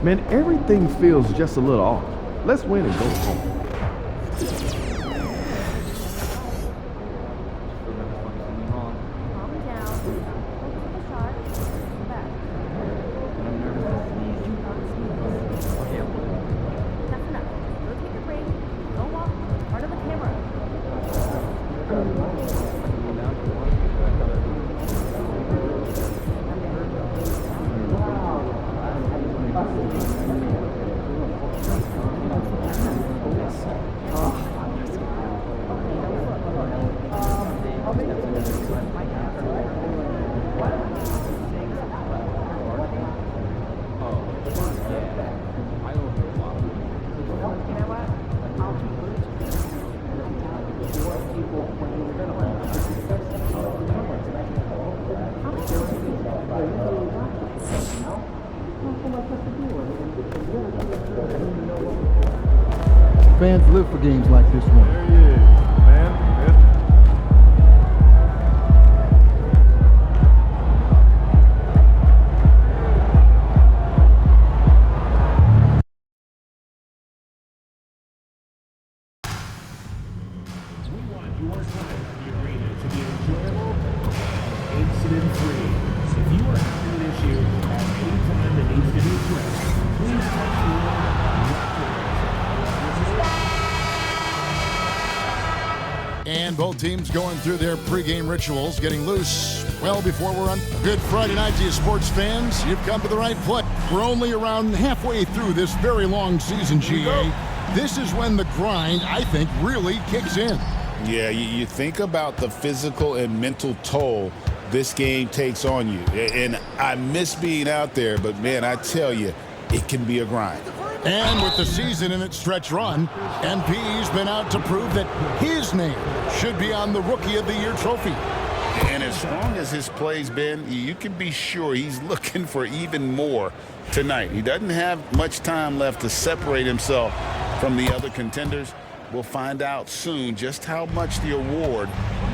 Man, everything feels just a little off. Let's win and go home. Fans live for games like this one. There he is, man. We want your time in the arena to be enjoyable and incident-free. If you are having an issue at any time that needs to be addressed, please text the line And both teams going through their pregame rituals, getting loose well before we're on. Good Friday night to you sports fans. You've come to the right place. We're only around halfway through this very long season, GA. This is when the grind, I think, really kicks in. Yeah, you think about the physical and mental toll this game takes on you. And I miss being out there, but, man, I tell you, it can be a grind. And with the season in its stretch run, MP's been out to prove that his name should be on the Rookie of the Year trophy. And as strong as his play's been, you can be sure he's looking for even more tonight. He doesn't have much time left to separate himself from the other contenders. We'll find out soon just how much the award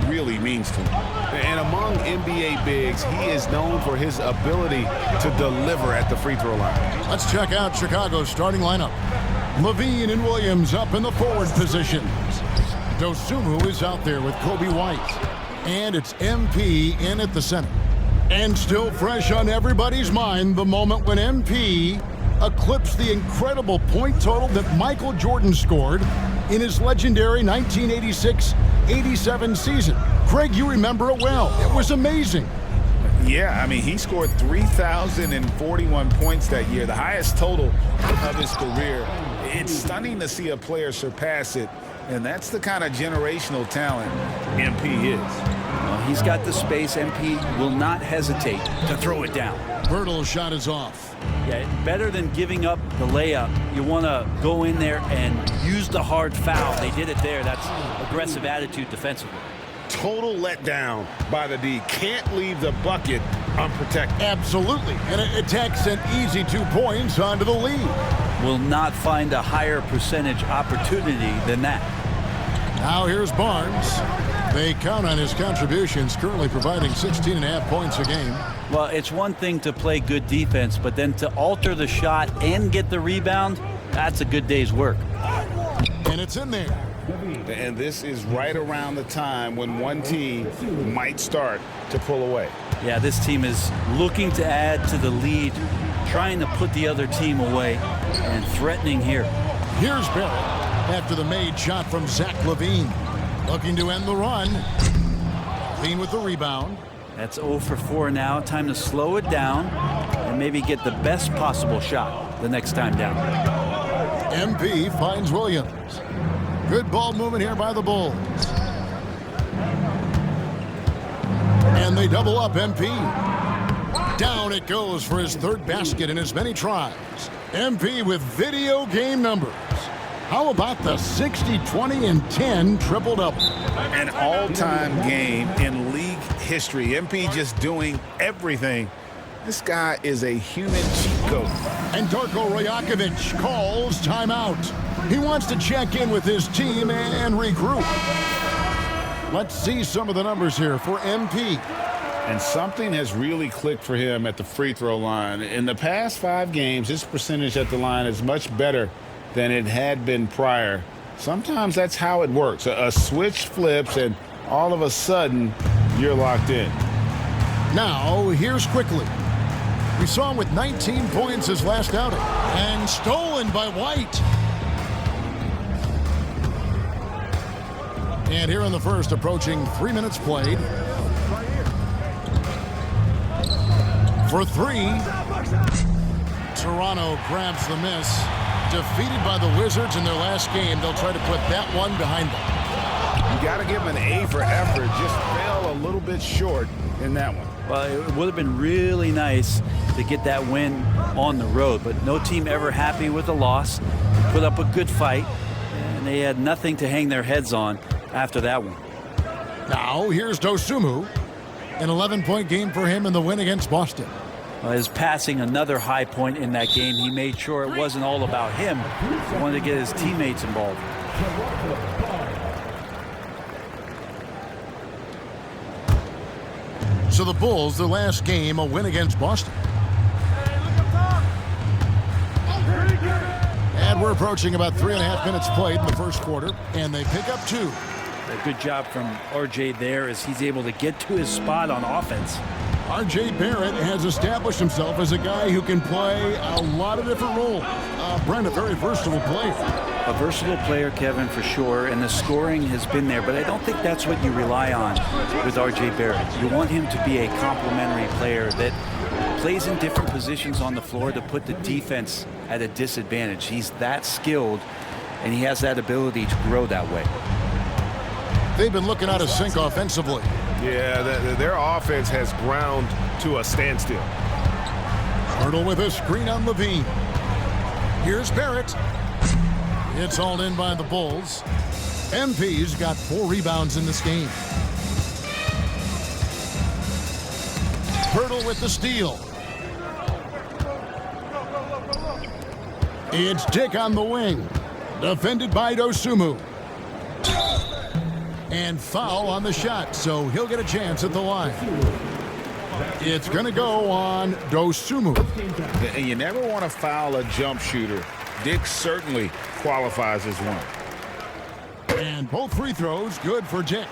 really means to him. And among NBA bigs, he is known for his ability to deliver at the free throw line. Let's check out Chicago's starting lineup. Levine and Williams up in the forward positions. Dosunmu is out there with Kobe White. And it's MP in at the center. And still fresh on everybody's mind, the moment when MP eclipsed the incredible point total that Michael Jordan scored in his legendary 1986-87 season. Craig, you remember it well. It was amazing. Yeah, I mean, he scored 3,041 points that year, the highest total of his career. It's stunning to see a player surpass it, and that's the kind of generational talent MP is. Well, he's got the space. MP will not hesitate to throw it down. Bertle's shot is off. Yeah, better than giving up the layup. You want to go in there and use the hard foul. They did it there. That's aggressive attitude defensively. Total letdown by the D. Can't leave the bucket unprotected. Absolutely. And it takes an easy 2 points onto the lead. Will not find a higher percentage opportunity than that. Now here's Barnes. They count on his contributions, currently providing 16.5 points a game. Well, it's one thing to play good defense, but then to alter the shot and get the rebound, that's a good day's work. And it's in there. And this is right around the time when one team might start to pull away. Yeah, this team is looking to add to the lead, trying to put the other team away, and threatening here. Here's Barrett after the made shot from Zach LaVine. Looking to end the run. LaVine with the rebound. That's 0 for 4 now. Time to slow it down and maybe get the best possible shot the next time down. MP finds Williams. Good ball movement here by the Bulls. And they double up MP. Down it goes for his third basket in as many tries. MP with video game numbers. How about the 60, 20, and 10 triple-double? An all-time game in league history. MP just doing everything. This guy is a human cheat code. And Darko Rajakovic calls timeout. He wants to check in with his team and regroup. Let's see some of the numbers here for MP. And something has really clicked for him at the free throw line. In the past 5 games, his percentage at the line is much better than it had been prior. Sometimes that's how it works. A switch flips, and all of a sudden, you're locked in. Now, here's Quickly. We saw him with 19 points his last outing. And stolen by White. And here in the first, approaching 3 minutes played. For 3. Toronto grabs the miss. Defeated by the Wizards in their last game. They'll try to put that one behind them. You got to give him an A for effort. Just fell a little bit short in that one. Well, it would have been really nice to get that win on the road, but no team ever happy with a loss. They put up a good fight, and they had nothing to hang their heads on after that one. Now, here's Dosunmu. An 11-point game for him in the win against Boston. His passing, another high point in that game. He made sure it wasn't all about him. He wanted to get his teammates involved. So the Bulls, their last game, a win against Boston. And we're approaching about 3.5 minutes played in the first quarter, and they pick up 2. A good job from RJ there as he's able to get to his spot on offense. RJ Barrett has established himself as a guy who can play a lot of different roles. Brent, a very versatile player. A versatile player, Kevin, for sure, and the scoring has been there, but I don't think that's what you rely on with RJ Barrett. You want him to be a complementary player that plays in different positions on the floor to put the defense at a disadvantage. He's that skilled, and he has that ability to grow that way. They've been looking out of sync offensively. Yeah, their offense has ground to a standstill. Hurdle with a screen on Levine. Here's Barrett. It's hauled in by the Bulls. MP's got 4 rebounds in this game. Hurdle with the steal. It's Dick on the wing. Defended by Dosunmu. And foul on the shot, so he'll get a chance at the line. It's going to go on Dosunmu. And you never want to foul a jump shooter. Dick certainly qualifies as one. And both free throws good for Dick.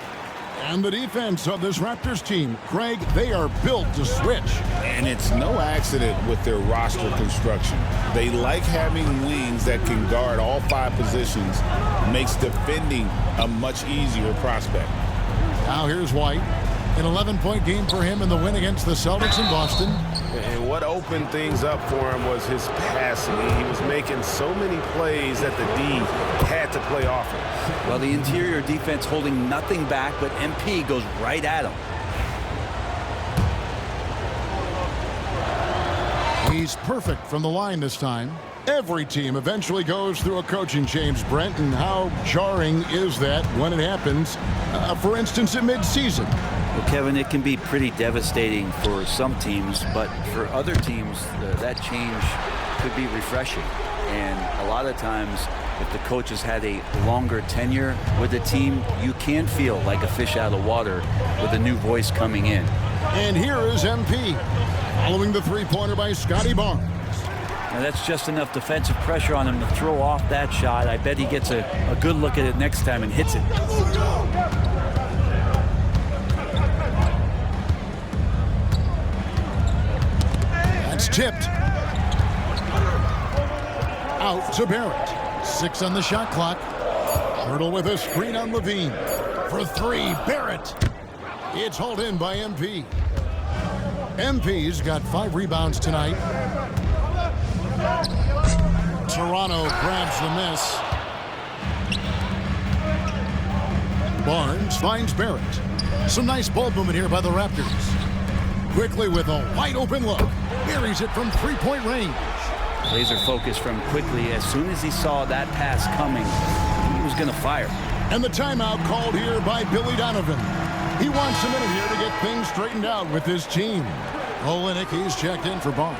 And the defense of this Raptors team, Craig, they are built to switch. And it's no accident with their roster construction. They like having wings that can guard all 5 positions. Makes defending a much easier prospect. Now here's White. An 11-point game for him in the win against the Celtics in Boston. And what opened things up for him was his passing. He was making so many plays that the D had to play offense. Well, the interior defense holding nothing back, but MP goes right at him. He's perfect from the line this time. Every team eventually goes through a coaching change, Brent, and how jarring is that when it happens, for instance, at midseason? Well, Kevin, it can be pretty devastating for some teams, but for other teams, that change could be refreshing. And a lot of times, if the coach has had a longer tenure with the team, you can feel like a fish out of water with a new voice coming in. And here is MP, following the three-pointer by Scotty Barnes. Now that's just enough defensive pressure on him to throw off that shot. I bet he gets a good look at it next time and hits it. That's tipped. Out to Barrett. 6 on the shot clock. Hurdle with a screen on Levine. For 3, Barrett. It's hauled in by MP. MP's got 5 rebounds tonight. Toronto grabs the miss. Barnes finds Barrett. Some nice ball movement here by the Raptors. Quickly with a wide open look. Buries it from 3-point range. Laser focus from Quickly. As soon as he saw that pass coming, he was going to fire. And the timeout called here by Billy Donovan. He wants a minute here to get things straightened out with his team. Olenek, he's checked in for Barnes.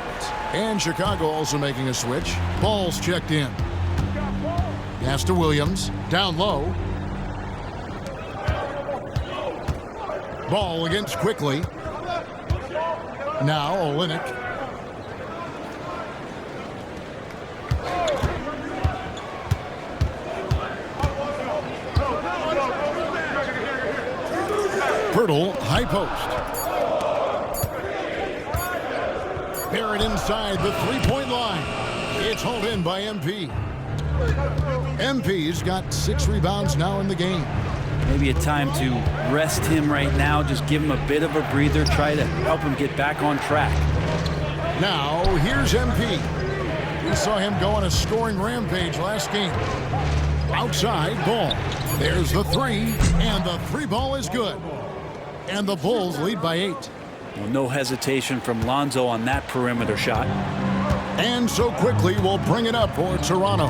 And Chicago also making a switch. Ball's checked in. Pass to Williams. Down low. Ball against Quickly. Now Olynyk. Pirtle, high post. Barrett inside the three-point line. It's hauled in by MP. MP's got 6 rebounds now in the game. Maybe a time to rest him right now. Just give him a bit of a breather. Try to help him get back on track. Now, here's MP. We saw him go on a scoring rampage last game. Outside ball. There's the three, and the three ball is good. And the Bulls lead by 8. Well, no hesitation from Lonzo on that perimeter shot. And so quickly we'll bring it up for Toronto.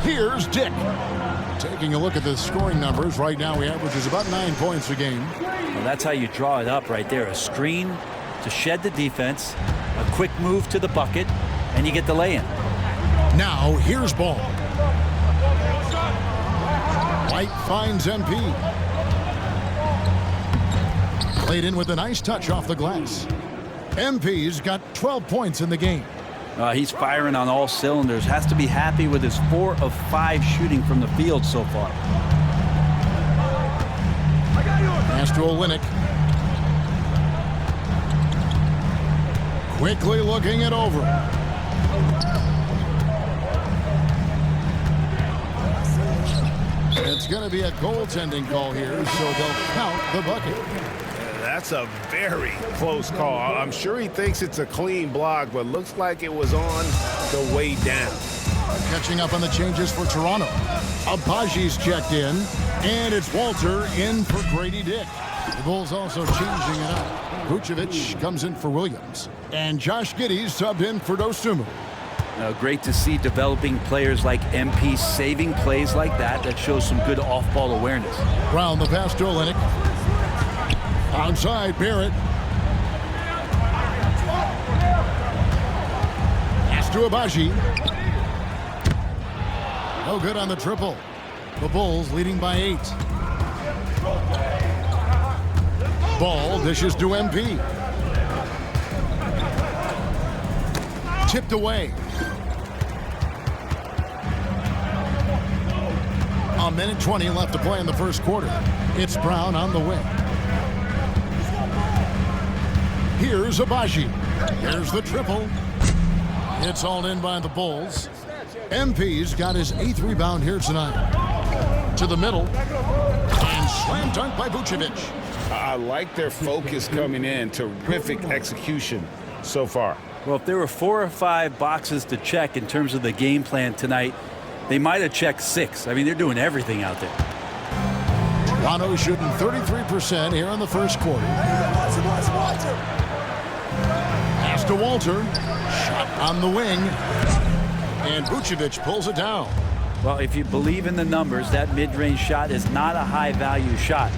Here's Dick. Taking a look at the scoring numbers, right now he averages about 9 points a game. Well, that's how you draw it up right there. A screen to shed the defense, a quick move to the bucket, and you get the lay-in. Now here's Ball. White finds MP. Played in with a nice touch off the glass. MP's got 12 points in the game. He's firing on all cylinders. Has to be happy with his 4 of 5 shooting from the field so far. Pass to Olynyk. Quickly looking it over. It's going to be a goaltending call here, so they'll count the bucket. That's a very close call. I'm sure he thinks it's a clean block, but looks like it was on the way down. Catching up on the changes for Toronto. Abaji's checked in, and it's Walter in for Grady Dick. The Bulls also changing it up. Vucevic comes in for Williams, and Josh Giddey's subbed in for Dosunmu. Great to see developing players like MP saving plays like that. That shows some good off-ball awareness. Round the pass to Olynyk. Outside, Barrett. Pass to Abaji. No good on the triple. The Bulls leading by 8. Ball dishes to MP. Tipped away. A minute 20 left to play in the first quarter. It's Brown on the wing. Here's Abaji. Here's the triple. It's all in by the Bulls. MP's got his 8th rebound here tonight. To the middle. And slam dunk by Vucevic. I like their focus coming in. Terrific execution so far. Well, if there were 4 or 5 boxes to check in terms of the game plan tonight, they might have checked 6. I mean, they're doing everything out there. Toronto shooting 33% here in the first quarter. Pass to Walter. Shot on the wing. And Vucevic pulls it down. Well, if you believe in the numbers, that mid-range shot is not a high-value shot,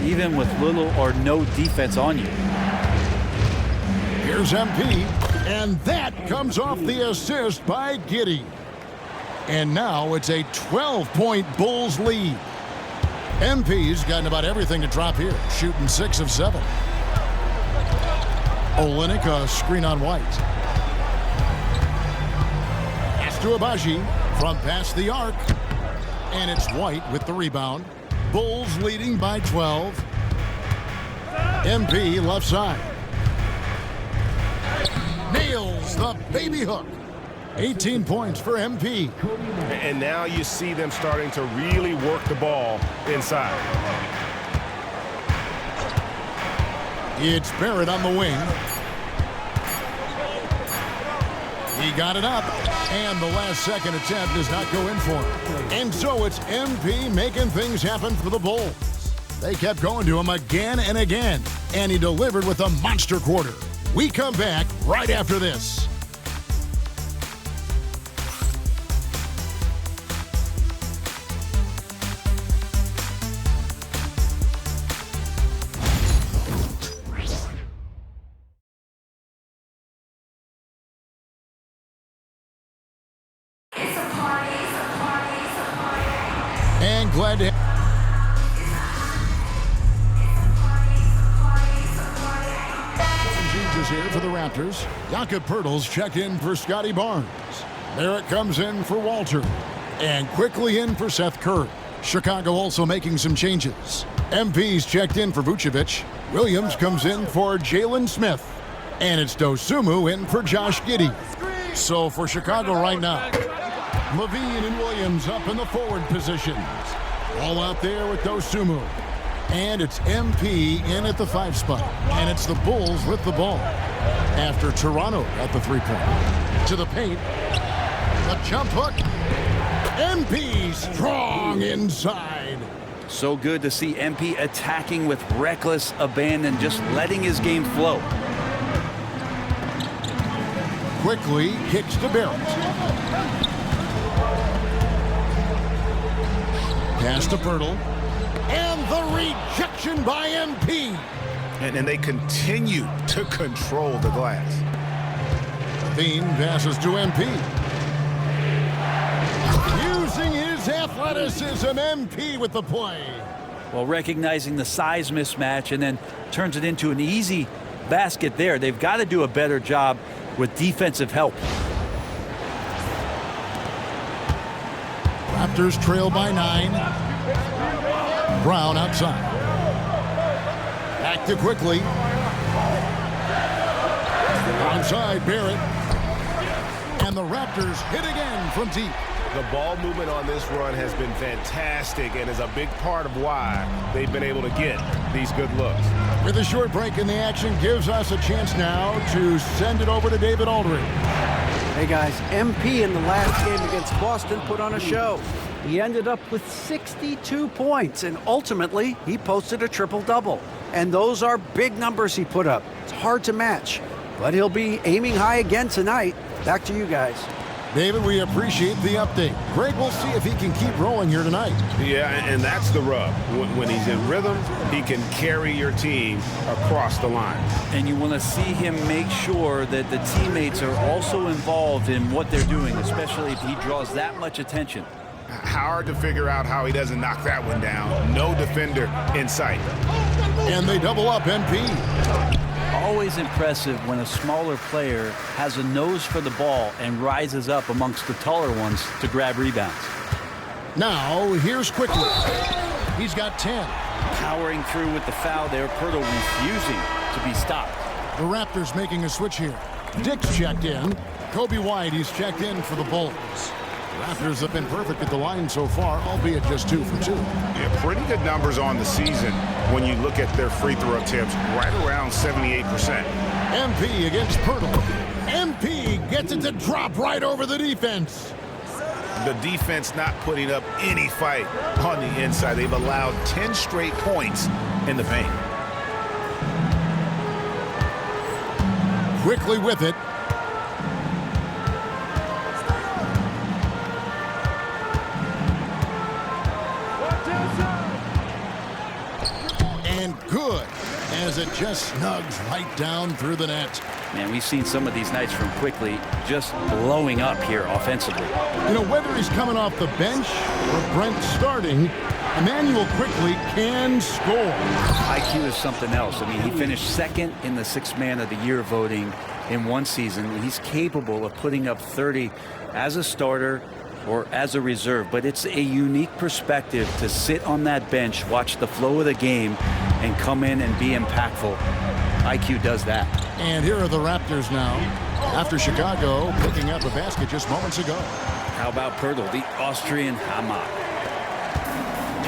even with little or no defense on you. Here's MP. And that comes off the assist by Giddey. And now it's a 12-point Bulls lead. MP's gotten about everything to drop here, shooting 6 of 7. Olynyk, a screen on White. Pass to Abaji from past the arc. And it's White with the rebound. Bulls leading by 12. MP left side. Nails the baby hook. 18 points for MP. And now you see them starting to really work the ball inside. It's Barrett on the wing. He got it up, and the last second attempt does not go in for him. And so it's MP making things happen for the Bulls. They kept going to him again and again, and he delivered with a monster quarter. We come back right after this. And glad to is here for the Raptors. Jakob Poeltl's checked in for Scotty Barnes. Barrett comes in for Walter. And quickly in for Seth Curry. Chicago also making some changes. MP's checked in for Vucevic. Williams comes in for Jalen Smith. And it's Dosunmu in for Josh Giddey. So for Chicago right now, Levine and Williams up in the forward positions. All out there with Dosunmu. And it's MP in at the 5 spot. And it's the Bulls with the ball. After Toronto at the 3-point. To the paint. The jump hook. MP strong inside. So good to see MP attacking with reckless abandon, just letting his game flow. Quickly kicks to Barrett. Pass to Poeltl. And the rejection by MP. And they continue to control the glass. Levine passes to MP. Using his athleticism, MP with the play. Well, recognizing the size mismatch and then turns it into an easy basket there. They've got to do a better job with defensive help. Raptors trail by 9. Brown outside. Back to quickly. Outside Barrett. And the Raptors hit again from deep. The ball movement on this run has been fantastic and is a big part of why they've been able to get these good looks. With a short break in the action gives us a chance now to send it over to David Aldridge. Hey guys, MP in the last game against Boston put on a show. He ended up with 62 points, and ultimately he posted a triple-double. And those are big numbers he put up. It's hard to match, but he'll be aiming high again tonight. Back to you guys. David, we appreciate the update. Greg, we'll see if he can keep rolling here tonight. Yeah, and that's the rub. When he's in rhythm, he can carry your team across the line. And you want to see him make sure that the teammates are also involved in what they're doing, especially if he draws that much attention. Hard to figure out how he doesn't knock that one down. No defender in sight. And they double up MP. Always impressive when a smaller player has a nose for the ball and rises up amongst the taller ones to grab rebounds. Now, here's quickly. He's got 10. Powering through with the foul there, Poeltl refusing to be stopped. The Raptors making a switch here. Dick's checked in. Kobe White, he's checked in for the Bulls. Raptors have been perfect at the line so far, albeit just 2 for 2. Yeah, pretty good numbers on the season when you look at their free throw attempts, right around 78%. MP against Poeltl. MP gets it to drop right over the defense. The defense not putting up any fight on the inside. They've allowed 10 straight points in the paint. Quickly with it. And good, as it just snugs right down through the net. Man, we've seen some of these nights from Quickly just blowing up here offensively. You know, whether he's coming off the bench or Brent starting, Emmanuel Quickly can score. IQ is something else. I mean, he finished second in the Sixth Man of the Year voting in one season. He's capable of putting up 30 as a starter or as a reserve, but it's a unique perspective to sit on that bench, watch the flow of the game, and come in and be impactful. IQ does that. And here are the Raptors now, after Chicago picking up a basket just moments ago. How about Poeltl, the Austrian Hammer?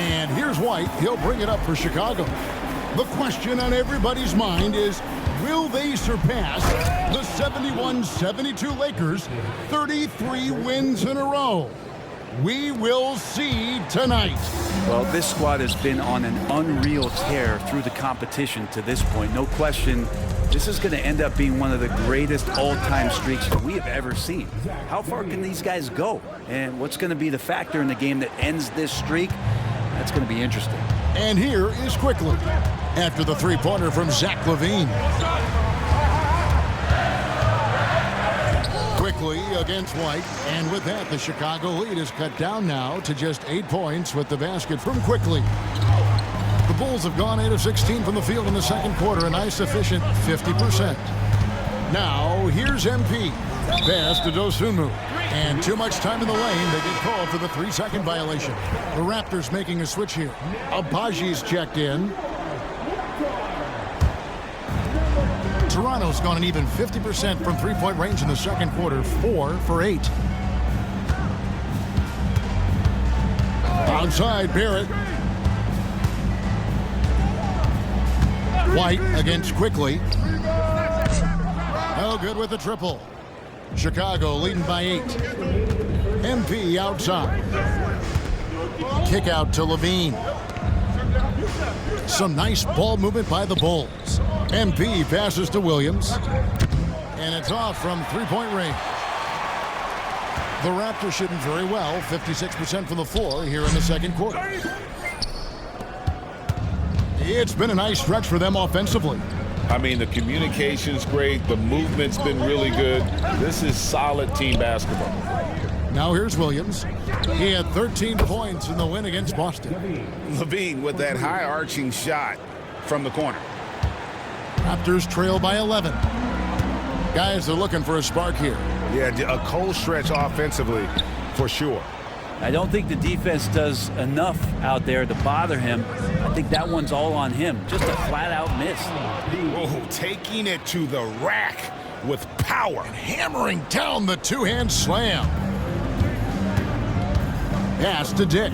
And here's White. He'll bring it up for Chicago. The question on everybody's mind is, will they surpass the 71-72 Lakers, 33 wins in a row? We will see tonight. Well, this squad has been on an unreal tear through the competition to this point. No question, this is going to end up being one of the greatest all-time streaks that we have ever seen. How far can these guys go? And what's going to be the factor in the game that ends this streak? That's going to be interesting. And here is Quickly after the three-pointer from Zach LaVine. Quickly against White, and with that, the Chicago lead is cut down now to just 8 points with the basket from Quickly. The Bulls have gone 8 of 16 from the field in the second quarter, a nice efficient 50%. Now, here's MP. Pass to Dosunmu. And too much time in the lane. They get called for the 3-second violation. The Raptors making a switch here. Abaji's checked in. Toronto's gone an even 50% from three-point range in the second quarter. 4 for 8. Outside, Barrett. White against Quickly. No good with the triple. Chicago leading by 8. MP outside. Kick out to Levine. Some nice ball movement by the Bulls. MP passes to Williams. And it's off from three-point range. The Raptors shooting very well, 56% from the floor here in the second quarter. It's been a nice stretch for them offensively. I mean, the communication's great. The movement's been really good. This is solid team basketball. Now here's Williams. He had 13 points in the win against Boston. Levine with that high-arching shot from the corner. Raptors trail by 11. Guys, they're looking for a spark here. Yeah, a cold stretch offensively, for sure. I don't think the defense does enough out there to bother him. I think that one's all on him. Just a flat-out miss. Oh, taking it to the rack with power. Hammering down the two-hand slam. Pass to Dick.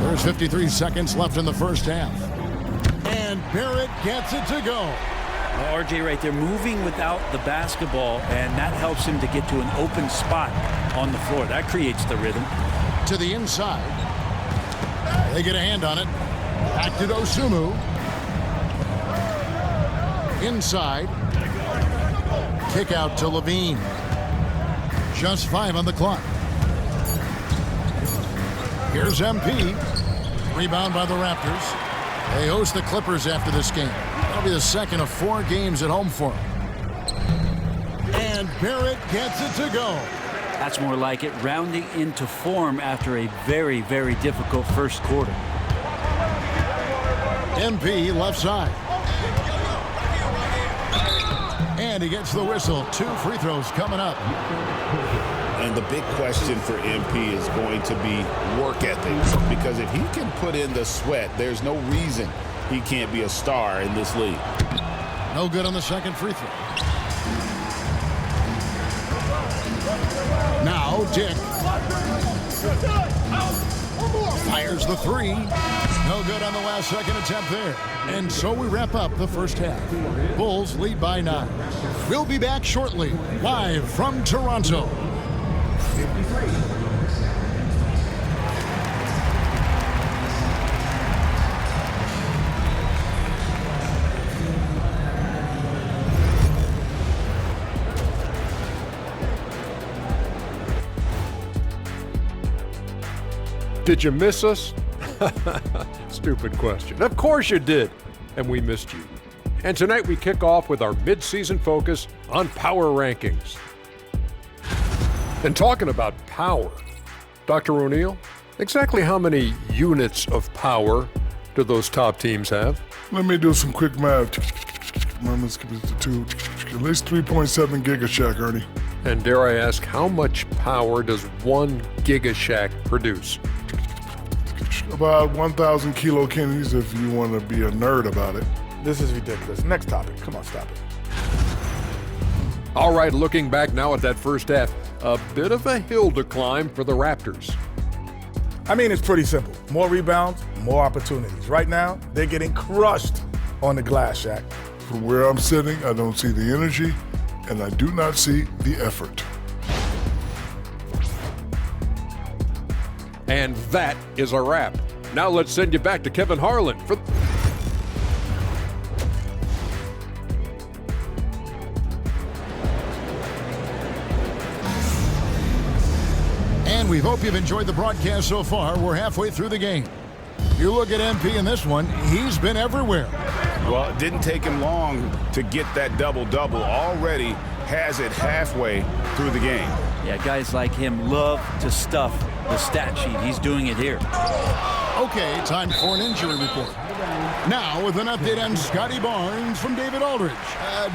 There's 53 seconds left in the first half. And Barrett gets it to go. Well, RJ right there moving without the basketball, and that helps him to get to an open spot on the floor. That creates the rhythm. To the inside. They get a hand on it. Back to Dosunmu. Inside. Kick out to Levine. Just 5 on the clock. Here's MP. Rebound by the Raptors. They host the Clippers after this game. That'll be the second of 4 games at home for them. And Barrett gets it to go. That's more like it, rounding into form after a very, very difficult first quarter. MP left side. And he gets the whistle. 2 free throws coming up. And the big question for MP is going to be work ethic, because if he can put in the sweat, there's no reason he can't be a star in this league. No good on the second free throw. Now Dick fires the 3. No good on the last second attempt there. And so we wrap up the first half. Bulls lead by 9. We'll be back shortly, live from Toronto. Did you miss us? Stupid question. Of course you did, and we missed you. And tonight we kick off with our mid-season focus on power rankings. And talking about power, Dr. O'Neill, exactly how many units of power do those top teams have? Let me do some quick math. Minus two, at least 3.7 gigashack, Ernie. And dare I ask, how much power does 1 gigashack produce? About 1,000 kilo kidneys if you want to be a nerd about it. This is ridiculous. Next topic. Come on, stop it. All right, looking back now at that first half, a bit of a hill to climb for the Raptors. I mean, it's pretty simple. More rebounds, more opportunities. Right now, they're getting crushed on the glass, Shaq. From where I'm sitting, I don't see the energy, and I do not see the effort. And that is a wrap. Now let's send you back to Kevin Harlan for... And we hope you've enjoyed the broadcast so far. We're halfway through the game. You look at MP in this one, he's been everywhere. Well, it didn't take him long to get that double-double. Already has it halfway through the game. Yeah, guys like him love to stuff the stat sheet. He's doing it here. Okay, time for an injury report. Now with an update on Scotty Barnes from David Aldridge.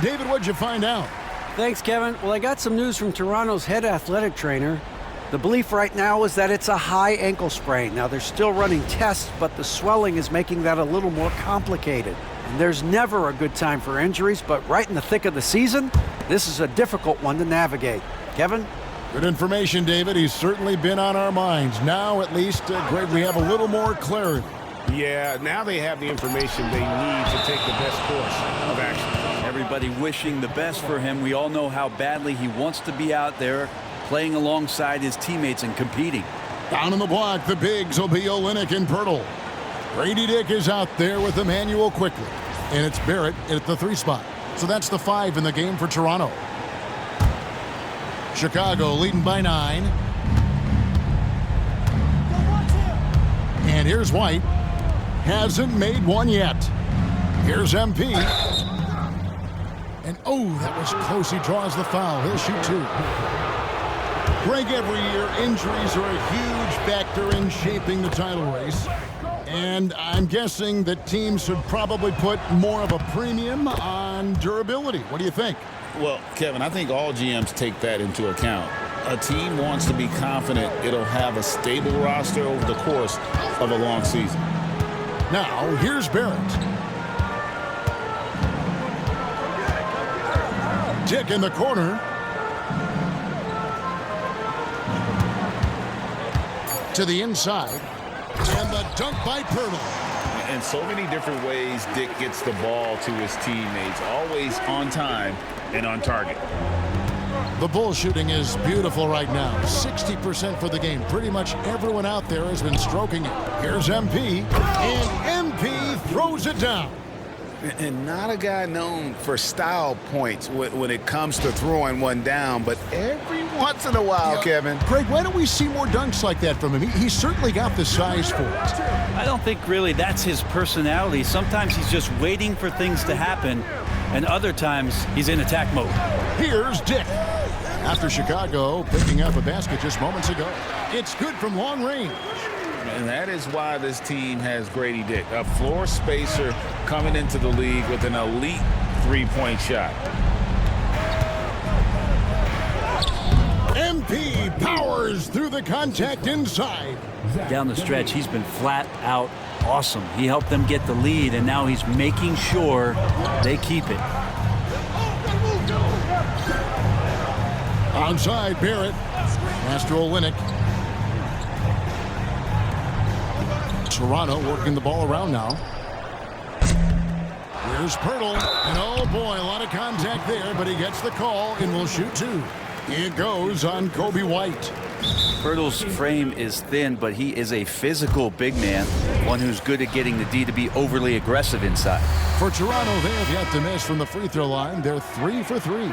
David, what'd you find out? Thanks, Kevin. Well, I got some news from Toronto's head athletic trainer. The belief right now is that it's a high ankle sprain. Now, they're still running tests, but the swelling is making that a little more complicated. And there's never a good time for injuries, but right in the thick of the season, this is a difficult one to navigate. Kevin? Good information, David. He's certainly been on our minds. Now, at least, Greg, we have a little more clarity. Yeah, now they have the information they need to take the best course of action. Everybody wishing the best for him. We all know how badly he wants to be out there playing alongside his teammates and competing. Down in the block, the bigs will be Olynyk and Pirtle. Grady Dick is out there with Emmanuel quickly. And it's Barrett at the 3 spot. So that's the 5 in the game for Toronto. Chicago leading by 9. And here's White. Hasn't made one yet. Here's MP. And oh, that was close. He draws the foul. He'll shoot 2. Greg, every year, injuries are a huge factor in shaping the title race. And I'm guessing that teams should probably put more of a premium on durability. What do you think? Well, Kevin, I think all GMs take that into account. A team wants to be confident it'll have a stable roster over the course of a long season. Now, here's Barrett. Dick in the corner. To the inside. And the dunk by Pirtle. In so many different ways, Dick gets the ball to his teammates, always on time and on target. The bull shooting is beautiful right now. 60% for the game. Pretty much everyone out there has been stroking it. Here's MP. And MP throws it down. And not a guy known for style points when it comes to throwing one down, but every once in a while, Kevin. Greg, why don't we see more dunks like that from him? He's certainly got the size for it. I don't think really that's his personality. Sometimes he's just waiting for things to happen, and other times he's in attack mode. Here's Dick. After Chicago picking up a basket just moments ago. It's good from long range. And that is why this team has Grady Dick, a floor spacer coming into the league with an elite three-point shot. MP powers through the contact inside. Down the stretch, he's been flat out awesome. He helped them get the lead, and now he's making sure they keep it. Outside, Barrett. Master Olynyk. Toronto working the ball around now. Here's Pirtle. And oh boy, a lot of contact there, but he gets the call and will shoot 2. It goes on Kobe White. Pirtle's frame is thin, but he is a physical big man, one who's good at getting the D to be overly aggressive inside. For Toronto, they have yet to miss from the free throw line. They're 3 for 3.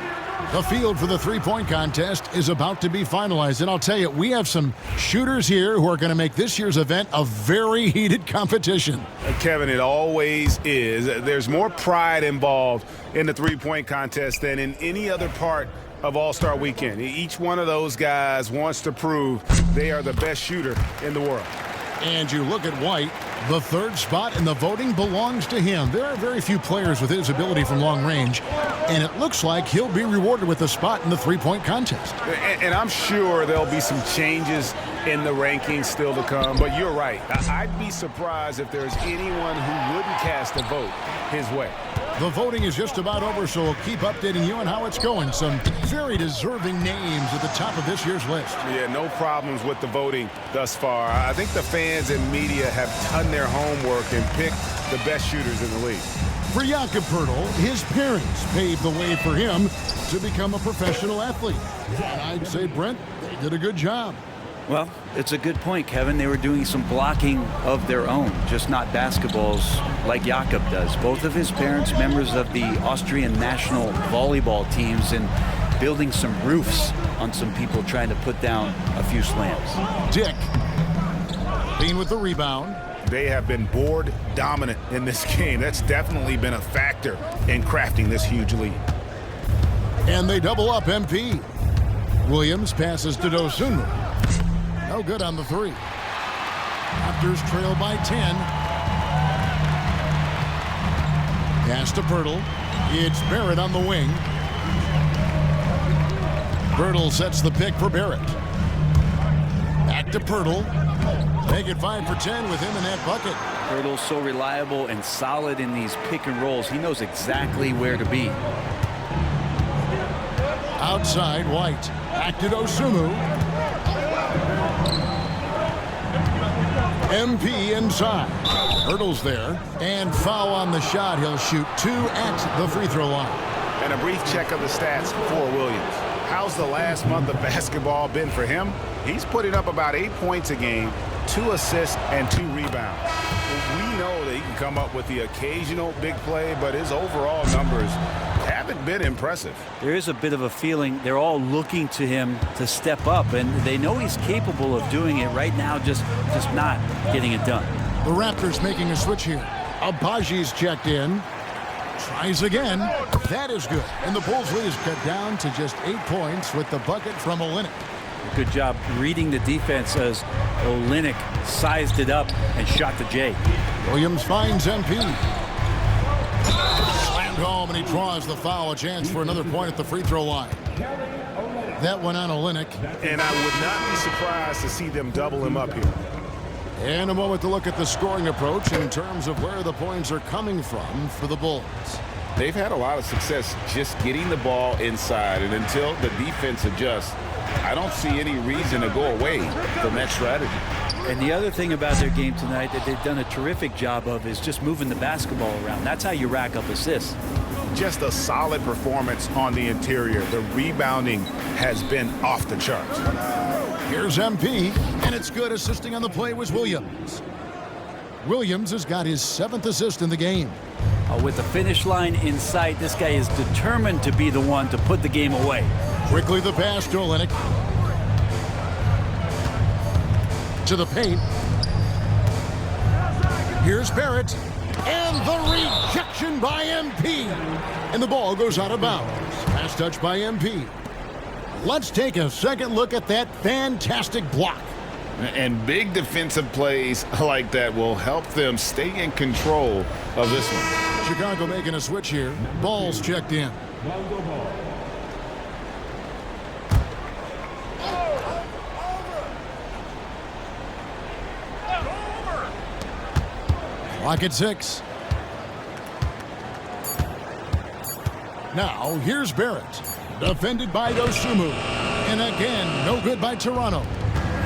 The field for the three-point contest is about to be finalized. And I'll tell you, we have some shooters here who are going to make this year's event a very heated competition. Kevin, it always is. There's more pride involved in the three-point contest than in any other part of All-Star Weekend. Each one of those guys wants to prove they are the best shooter in the world. And you look at White, the 3rd spot in the voting belongs to him. There are very few players with his ability from long range, and it looks like he'll be rewarded with a spot in the three-point contest. And I'm sure there'll be some changes in the rankings still to come, but you're right. I'd be surprised if there's anyone who wouldn't cast a vote his way. The voting is just about over, so we'll keep updating you on how it's going. Some very deserving names at the top of this year's list. Yeah, no problems with the voting thus far. I think the fans and media have done their homework and picked the best shooters in the league. For Jakob Pirtle, his parents paved the way for him to become a professional athlete. And I'd say, Brent, they did a good job. Well, it's a good point, Kevin. They were doing some blocking of their own, just not basketballs like Jakob does. Both of his parents, members of the Austrian national volleyball teams, and building some roofs on some people trying to put down a few slams. Dick, being with the rebound. They have been board dominant in this game. That's definitely been a factor in crafting this huge lead. And they double up MP. Williams passes to Dosunmu. No good on the 3. Raptors trail by 10. Pass to Pirtle. It's Barrett on the wing. Pirtle sets the pick for Barrett. Back to Pirtle. Make it 5 for 10 with him in that bucket. Pirtle's so reliable and solid in these pick and rolls. He knows exactly where to be. Outside, White. Back to Dosunmu. MP inside. Pirtle's there. And foul on the shot. He'll shoot 2 at the free throw line. And a brief check of the stats for Williams. How's the last month of basketball been for him? He's putting up about 8 points a game, 2 assists, and 2 rebounds. We know that he can come up with the occasional big play, but his overall numbers haven't been impressive. There is a bit of a feeling they're all looking to him to step up, and they know he's capable of doing it right now, just not getting it done. The Raptors making a switch here. Abaji's checked in. Tries again. That is good. And the Bulls lead is cut down to just 8 points with the bucket from Olynyk. Good job reading the defense as Olynyk sized it up and shot the J. Williams finds MP. Slammed home, and he draws the foul. A chance for another point at the free throw line. That one on Olynyk. And I would not be surprised to see them double him up here. And a moment to look at the scoring approach in terms of where the points are coming from for the Bulls. They've had a lot of success just getting the ball inside, and until the defense adjusts, I don't see any reason to go away from that strategy. And the other thing about their game tonight that they've done a terrific job of is just moving the basketball around. That's how you rack up assists. Just a solid performance on the interior. The rebounding has been off the charts. Here's MP, and it's good. Assisting on the play was Williams. Williams has got his 7th assist in the game. With the finish line in sight, this guy is determined to be the one to put the game away. Quickly the pass to Olynyk. To the paint. Here's Barrett. And the rejection by MP. And the ball goes out of bounds. Pass touch by MP. Let's take a second look at that fantastic block. And big defensive plays like that will help them stay in control of this one. Chicago making a switch here. Ball's checked in. Clock at 6. Now here's Barrett. Defended by Dosunmu. And again, no good by Toronto.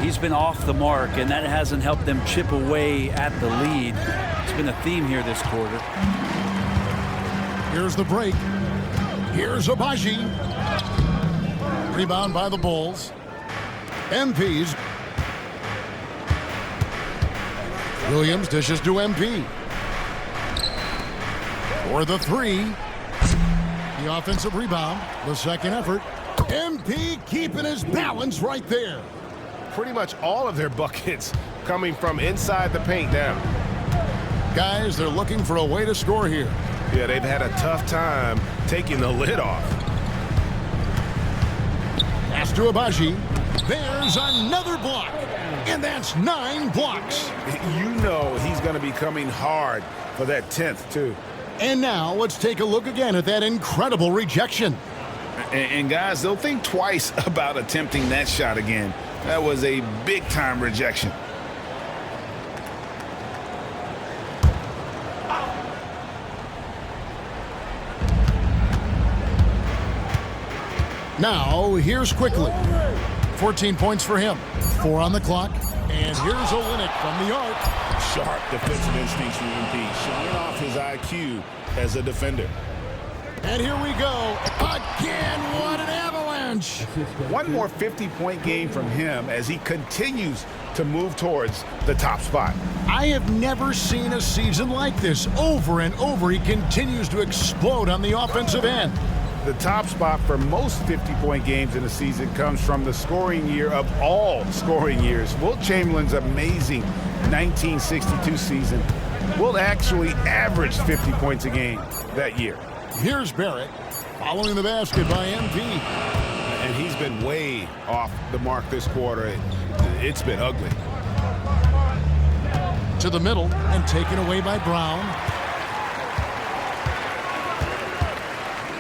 He's been off the mark, and that hasn't helped them chip away at the lead. It's been a theme here this quarter. Here's the break. Here's Abaji. Rebound by the Bulls. MP's. Williams dishes to MP. For the 3. The offensive rebound. The second effort. MP keeping his balance right there. Pretty much all of their buckets coming from inside the paint now. Guys, they're looking for a way to score here. Yeah, they've had a tough time taking the lid off. Pass to Abaji. There's another block. And that's 9 blocks. You know he's going to be coming hard for that 10th, too. And now let's take a look again at that incredible rejection. And guys, they'll think twice about attempting that shot again. That was a big-time rejection. Now, here's Quickly. 14 points for him. 4 on the clock. And here's Olynyk from the arc. Sharp defensive instincts from MP, showing off his IQ as a defender. And here we go. Again, what an avalanche. One more 50-point game from him as he continues to move towards the top spot. I have never seen a season like this. Over and over, he continues to explode on the offensive end. The top spot for most 50-point games in a season comes from the scoring year of all scoring years. Wilt Chamberlain's amazing 1962 season. Wilt actually averaged 50 points a game that year. Here's Barrett following the basket by MP. And he's been way off the mark this quarter. It's been ugly. To the middle and taken away by Brown.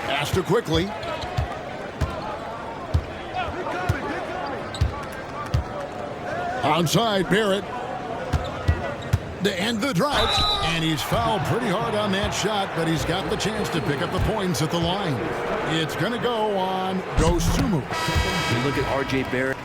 Astor quickly. Onside Barrett. To end the drought. And he's fouled pretty hard on that shot, but he's got the chance to pick up the points at the line. It's going to go on Dosumu. You look at R.J. Barrett.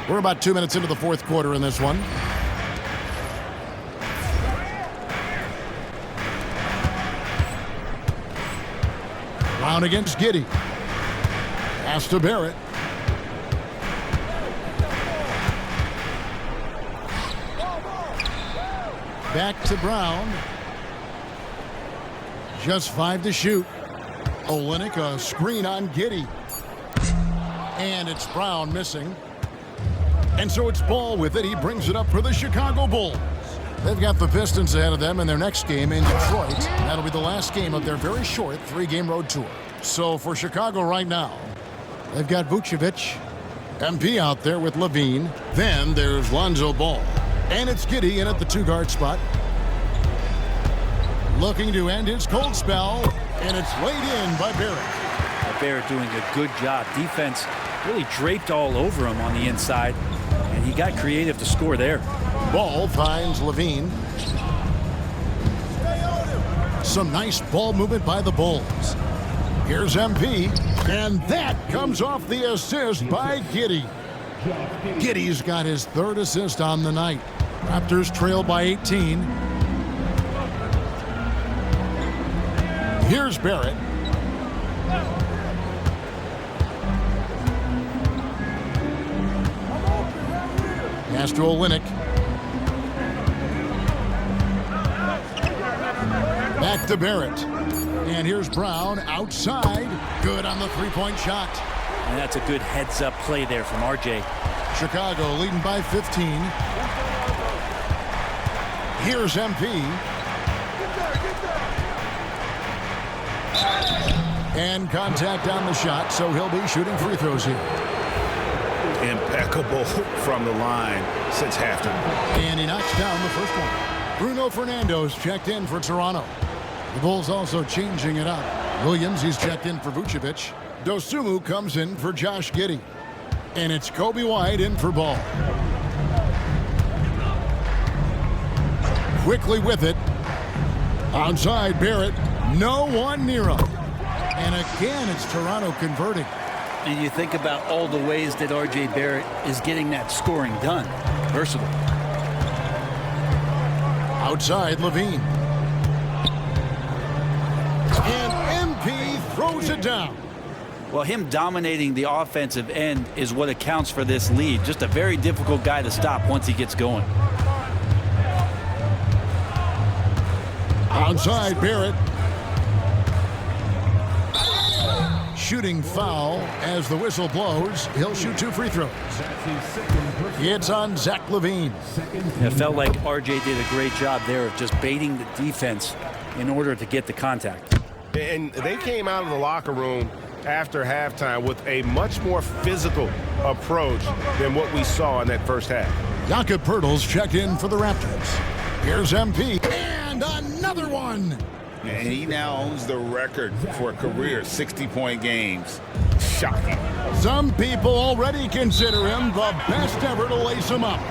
We're about 2 minutes into the fourth quarter in this one. Brown against Giddey. Pass to Barrett. Back to Brown. Just 5 to shoot. Olynyk a screen on Giddey. And it's Brown missing. And so it's Ball with it. He brings it up for the Chicago Bulls. They've got the Pistons ahead of them in their next game in Detroit. That'll be the last game of their very short 3-game road tour. So for Chicago right now, they've got Vucevic, MP out there with Levine. Then there's Lonzo Ball. And it's Giddey in at the 2-guard spot. Looking to end his cold spell. And it's laid in by Barrett. Barrett doing a good job. Defense really draped all over him on the inside. And he got creative to score there. Ball finds Levine. Some nice ball movement by the Bulls. Here's MP. And that comes off the assist by Giddey. Giddey's got his 3rd assist on the night. Raptors trail by 18. Here's Barrett. Pass to Olynyk. Back to Barrett. And here's Brown outside. Good on the 3-point shot. And that's a good heads-up play there from R.J. Chicago leading by 15. Here's MP. And contact on the shot, so he'll be shooting free throws here. Impeccable from the line since halftime. And he knocks down the first one. Bruno Fernando's checked in for Toronto. The Bulls also changing it up. Williams, he's checked in for Vucevic. Dosumu comes in for Josh Giddey. And it's Kobe White in for Ball. Quickly with it. Outside Barrett. No one near him. And again, it's Toronto converting. And you think about all the ways that R.J. Barrett is getting that scoring done. Versatile. Outside Levine. And MP throws it down. Well, him dominating the offensive end is what accounts for this lead. Just a very difficult guy to stop once he gets going. Outside Barrett. Shooting foul as the whistle blows. He'll shoot 2 free throws. It's on Zach LaVine. It felt like RJ did a great job there of just baiting the defense in order to get the contact. And they came out of the locker room after halftime with a much more physical approach than what we saw in that first half. Jakob Poeltl's checked in for the Raptors. Here's MP. And another one. And he now owns the record for a career 60-point games. Shocking. Some people already consider him the best ever to lace him up.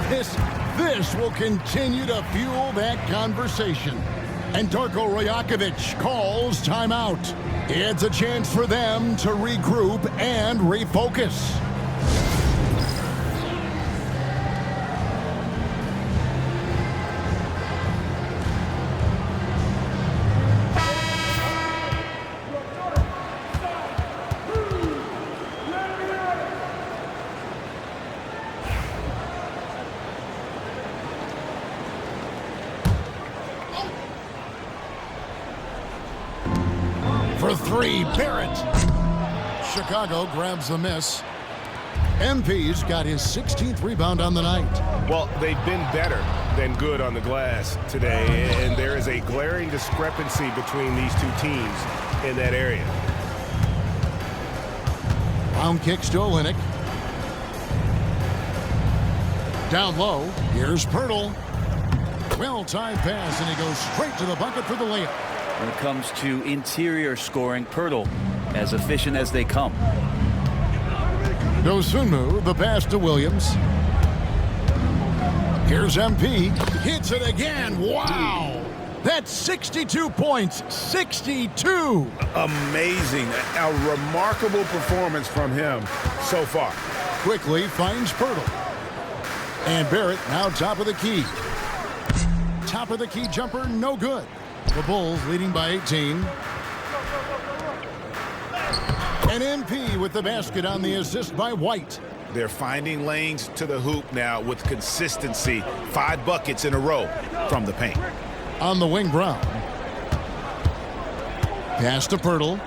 This will continue to fuel that conversation. And Darko Rajakovic calls timeout. It's a chance for them to regroup and refocus. For 3, Barrett. Chicago grabs the miss. MP's got his 16th rebound on the night. Well, they've been better than good on the glass today, and there is a glaring discrepancy between these two teams in that area. Round kicks to Olynyk. Down low, here's Pirtle. Well-timed pass, and he goes straight to the bucket for the layup. When it comes to interior scoring, Pirtle, as efficient as they come. Dosunmu, the pass to Williams. Here's MP. Hits it again. Wow! That's 62 points. 62! Amazing. A remarkable performance from him so far. Quickly finds Pirtle. And Barrett now top of the key. Top of the key jumper, no good. The Bulls leading by 18. And MP with the basket on the assist by White. They're finding lanes to the hoop now with consistency. 5 buckets in a row from the paint. On the wing, Brown. Pass to Pirtle.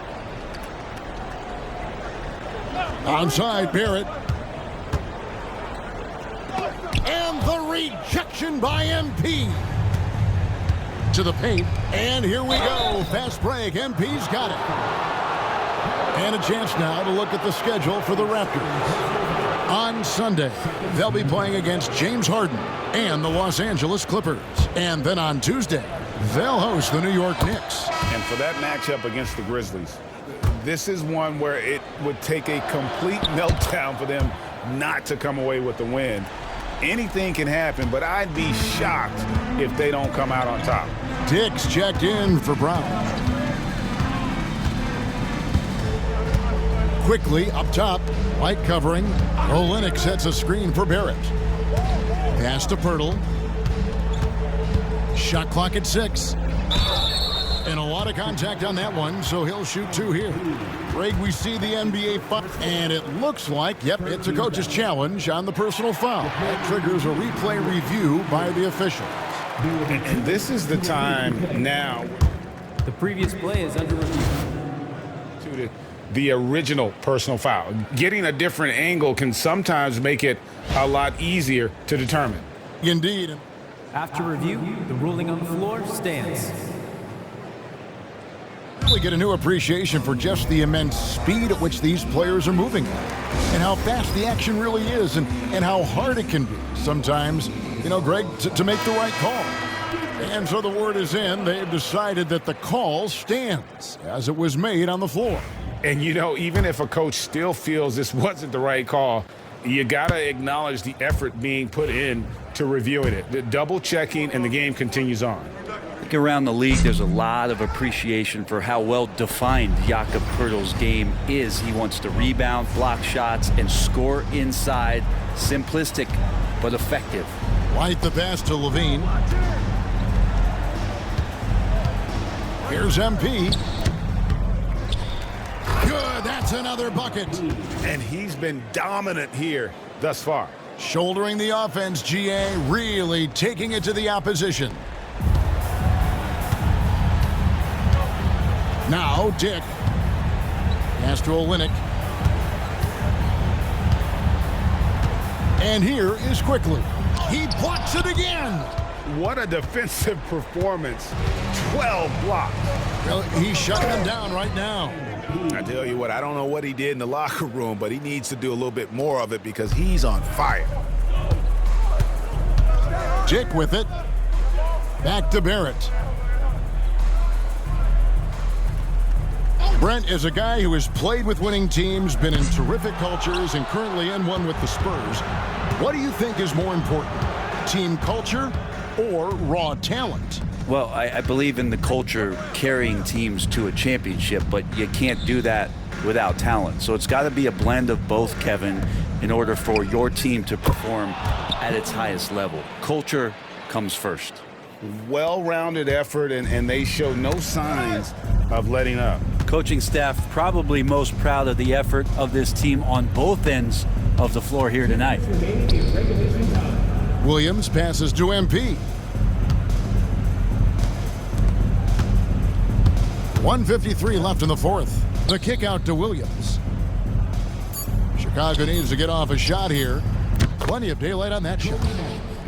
Onside, Barrett. And the rejection by MP. To the paint, and here we go. Fast break. MP's got it. And a chance now to look at the schedule for the Raptors. On Sunday, they'll be playing against James Harden and the Los Angeles Clippers. And then on Tuesday, they'll host the New York Knicks. And for that matchup against the Grizzlies, this is one where it would take a complete meltdown for them not to come away with the win. Anything can happen, but I'd be shocked if they don't come out on top. Dix checked in for Brown. Quickly up top, White covering. Olynyk sets a screen for Barrett. Pass to Pirtle. Shot clock at 6. And a lot of contact on that one, so he'll shoot 2 here. Greg, we see the NBA and it looks like, yep, it's a coach's challenge on the personal foul. That triggers a replay review by the official. And this is the time now. The previous play is under review. The original personal foul. Getting a different angle can sometimes make it a lot easier to determine. Indeed. After review, the ruling on the floor stands. We get a new appreciation for just the immense speed at which these players are moving and how fast the action really is and how hard it can be sometimes, you know, Greg, to make the right call. And so the word is in. They've decided that the call stands as it was made on the floor. And, you know, even if a coach still feels this wasn't the right call, you got to acknowledge the effort being put in to reviewing it. The double checking, and the game continues on. Around the league, there's a lot of appreciation for how well defined Jakob Poeltl's game is. He wants to rebound, block shots, and score inside. Simplistic, but effective. White the pass to Levine. Here's MP. Good, that's another bucket. And he's been dominant here thus far. Shouldering the offense, GA, really taking it to the opposition. Now, Dick. Pass to Olynyk. And here is Quickly. He blocks it again. What a defensive performance. 12 blocks. Well, he's shutting them down right now. I tell you what, I don't know what he did in the locker room, but he needs to do a little bit more of it because he's on fire. Dick with it. Back to Barrett. Brent is a guy who has played with winning teams, been in terrific cultures, and currently in one with the Spurs. What do you think is more important, team culture or raw talent? Well, I believe in the culture carrying teams to a championship, but you can't do that without talent. So it's got to be a blend of both, Kevin, in order for your team to perform at its highest level. Culture comes first. Well-rounded effort, and they show no signs of letting up. Coaching staff probably most proud of the effort of this team on both ends of the floor here tonight. Williams passes to MP. 1:53 left in the fourth. The kick out to Williams. Chicago needs to get off a shot here. Plenty of daylight on that shot.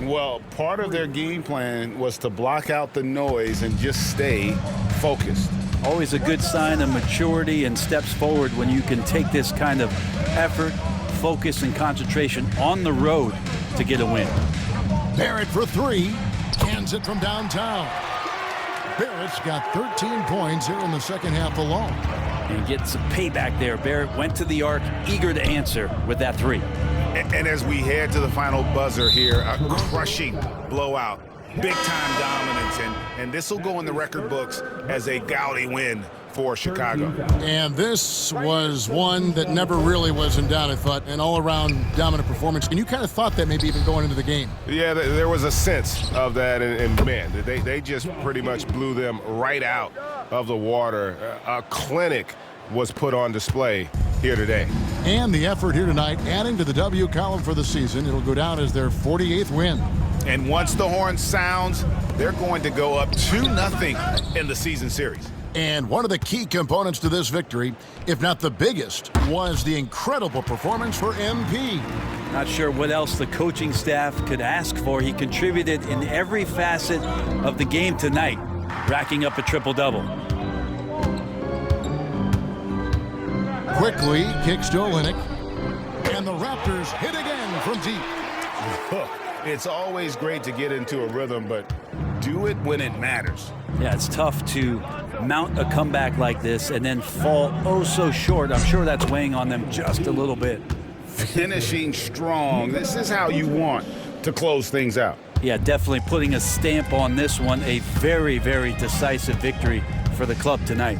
Well, part of their game plan was to block out the noise and just stay focused. Always a good sign of maturity and steps forward when you can take this kind of effort, focus, and concentration on the road to get a win. Barrett for three. Cans it from downtown. Barrett's got 13 points here in the second half alone. And get some payback there. Barrett went to the arc, eager to answer with that three. And as we head to the final buzzer here, a crushing blowout. Big-time dominance, and this will go in the record books as a gaudy win for Chicago. And this was one that never really was in doubt, I thought, an all-around dominant performance. And you kind of thought that maybe even going into the game. Yeah, there was a sense of that, and man, they just pretty much blew them right out of the water. A clinic was put on display here today. And the effort here tonight, adding to the W column for the season. It'll go down as their 48th win. And once the horn sounds, they're going to go up 2-0 in the season series. And one of the key components to this victory, if not the biggest, was the incredible performance for MP. Not sure what else the coaching staff could ask for. He contributed in every facet of the game tonight, racking up a triple-double. Quickly kicks to Olynyk, and the Raptors hit again from deep. It's always great to get into a rhythm, but do it when it matters. Yeah, it's tough to mount a comeback like this and then fall oh so short. I'm sure that's weighing on them just a little bit. Finishing strong. This is how you want to close things out. Yeah, definitely putting a stamp on this one. A very, very decisive victory for the club tonight.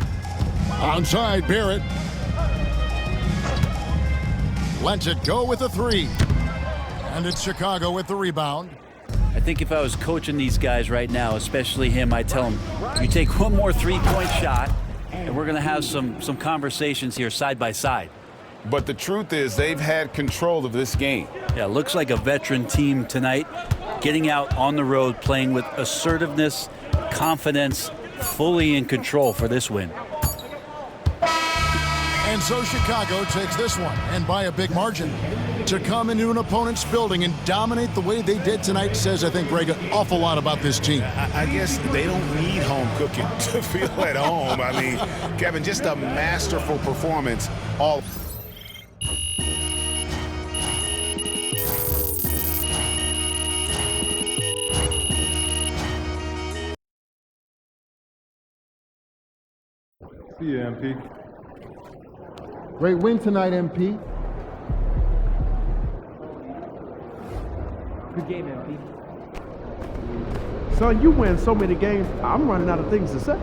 Onside, Barrett. Lets it go with a three. And it's Chicago with the rebound. I think if I was coaching these guys right now, especially him, I'd tell him, you take one more three-point shot, and we're going to have some conversations here side by side. But the truth is they've had control of this game. Yeah, looks like a veteran team tonight, getting out on the road, playing with assertiveness, confidence, fully in control for this win. And so Chicago takes this one, and by a big margin. To come into an opponent's building and dominate the way they did tonight says, I think, Greg, an awful lot about this team. I guess they don't need home cooking to feel at home. I mean, Kevin, just a masterful performance all. See you, MP. Great win tonight, MP. Good game, MP. Son, you win so many games, I'm running out of things to say.